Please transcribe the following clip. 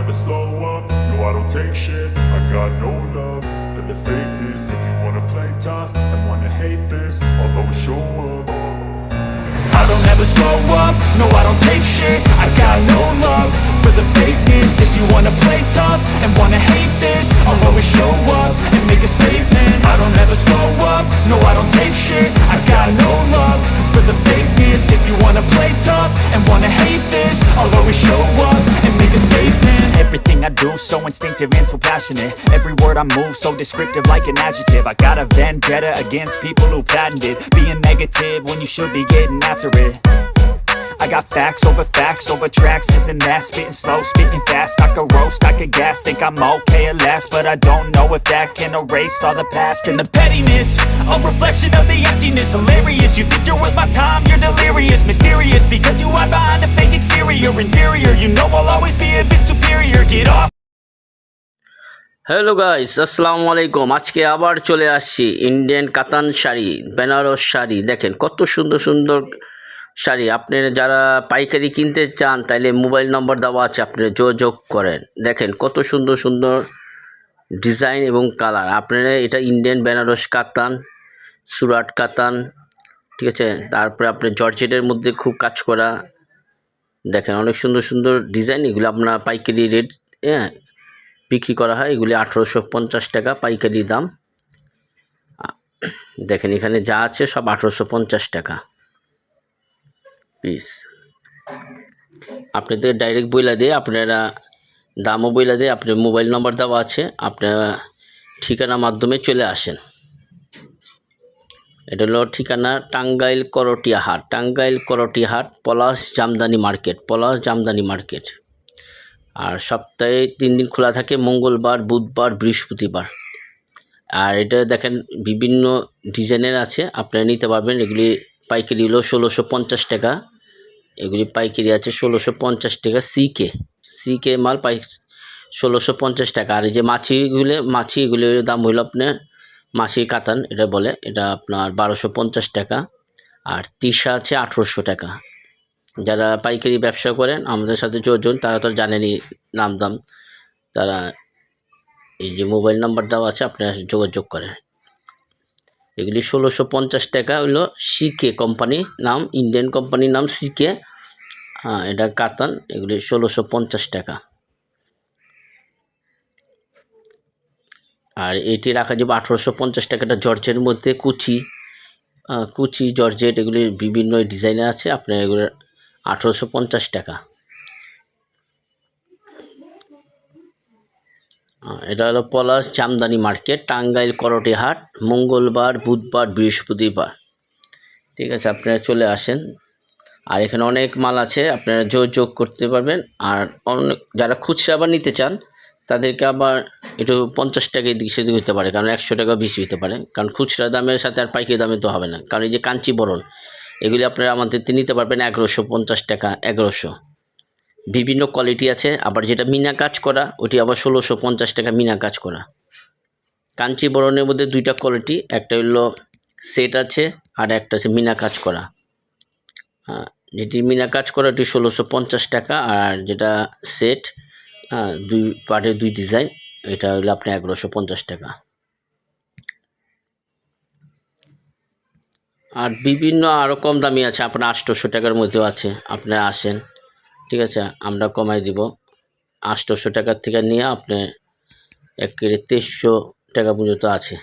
never slow up, no I don't take shit. I got no love for the fakeness. If you wanna play tough and wanna hate this, I'll always show up. I don't ever slow up, no I don't take shit. I got no love for the fakeness. If you wanna play tough and wanna hate this, I'll always show up and make a statement. I don't ever slow up, no I don't take shit. I got no love for the fakeness. If you wanna play tough and wanna hate this, I'll always show up and make a statement. Everything I do so instinctive and so passionate. Every word I move so descriptive like an adjective. I got a vendetta against people who patented being negative when you should be getting after it. I got facts over tracks, this and that. Spitting slow, spitting fast, I could roast, I could gas. Think I'm okay at last, but I don't know if that can erase all the past. And the pettiness, a reflection of the emptiness. Hilarious, you think you're worth my time, you're delirious. Mysterious, because you hide behind a fake exterior. Inferior, you know I'll always be a bit superior. Get off. Hello guys, আসসালামু আলাইকুম। আজকে আবার চলে আসছি Indian কাতান শাড়ি, বেনারস শাড়ি। দেখেন কত সুন্দর সুন্দর শাড়ি। আপনারা যারা পাইকারি কিনতে চান তাইলে মোবাইল নম্বর দেওয়া আছে, আপনারা যোগাযোগ করেন। দেখেন কত সুন্দর সুন্দর ডিজাইন এবং কালার। আপনারা এটা ইন্ডিয়ান বেনারস কাতান, সুরাট কাতান, ঠিক আছে। তারপরে আপনার জর্জেটের মধ্যে খুব কাজ করা। দেখেন অনেক সুন্দর সুন্দর ডিজাইন। এগুলো আপনার পাইকারি রেট বিক্রি করা হয়। এগুলি 1850 টাকা পাইকারি দাম। দেখেন এখানে যা আছে সব 1850 টাকা পিস। আপনাদের ডাইরেক্ট বইলা দিয়ে আপনারা দামও বইলা দিয়ে, আপনার মোবাইল নম্বর দেওয়া আছে, আপনারা ঠিকানার মাধ্যমে চলে আসেন। এটা হলো ঠিকানা টাঙ্গাইল করটিয়া হাট, টাঙ্গাইল করটিয়া হাট, পলাশ জামদানি মার্কেট, পলাশ জামদানি মার্কেট। আর সপ্তাহে 3 দিন খোলা থাকে, মঙ্গলবার, বুধবার, বৃহস্পতিবার। আর এটা দেখেন বিভিন্ন ডিজাইনের আছে, আপনারা নিতে পারবেন। এগুলি পাইকারি হলো 1650 টাকা, এগুলি পাইকারি আছে 1650 টাকা। সিকে মাল 1650 টাকা। আর এই যে মাছি এগুলির দাম হলো আপনার মাছি কাতান এটা বলে, এটা আপনার 1250 টাকা। আর তিশা আছে 1800 টাকা। যারা পাইকারি ব্যবসা করেন আমাদের সাথে যোগাযোগ, তারা তো জানেনই নাম দাম, তারা এই যে মোবাইল নাম্বার দেওয়া আছে আপনারা যোগাযোগ করেন। এগুলি 1650 টাকা হলো সিকে কোম্পানি নাম, ইন্ডিয়ান কোম্পানির নাম সিকে। এটা কাতান, এগুলি 1650 টাকা। আর এটি রাখা যাবে 1850 টাকাটা। জর্জের মধ্যে কুচি জর্জেট এগুলি বিভিন্ন ডিজাইনে আছে, আপনার এগুলো 1850 টাকা। এটা হলো পলাশ জামদানি মার্কেট, টাঙ্গাইল করটিয়া হাট, মঙ্গলবার, বুধবার, বৃহস্পতিবার। ঠিক আছে, আপনারা চলে আসেন। আর এখানে অনেক মাল আছে, আপনারা যোগাযোগ করতে পারবেন। আর অনেক যারা খুচরা আবার নিতে চান তাদেরকে আবার একটু 50 টাকা এদিকে সেদিকে হতে পারে, কারণ 100 টাকা বেশি হতে পারে, কারণ খুচরা দামের সাথে আর পাইকারি দামে তো হবে না। কারণ এই যে কাঞ্চিবরণ এগুলি আপনারা আমাদের নিতে পারবেন 1150 টাকা, 1100। বিভিন্ন কোয়ালিটি আছে। আবার যেটা মিনা কাজ করা ওটি আবার 1650 টাকা মিনা কাজ করা। কাঞ্চিবরণের মধ্যে 2টা কোয়ালিটি, একটা হলো সেট আছে আর একটা আছে মিনা কাজ করা। যেটি মিনা কাজ করা ওটি 1650 টাকা, আর যেটা সেট 2 পার্টের 2 ডিজাইন, এটা হলো আপনার 1150 টাকা। আর বিভিন্ন আরও কম দামি আছে, আপনার 800 টাকার মধ্যেও আছে, আপনারা আসেন, ঠিক আছে, আমরা কমাই দিব। 800 টাকার থেকে নিয়ে আপনার একেবারে 2300 টাকা পর্যন্ত আছে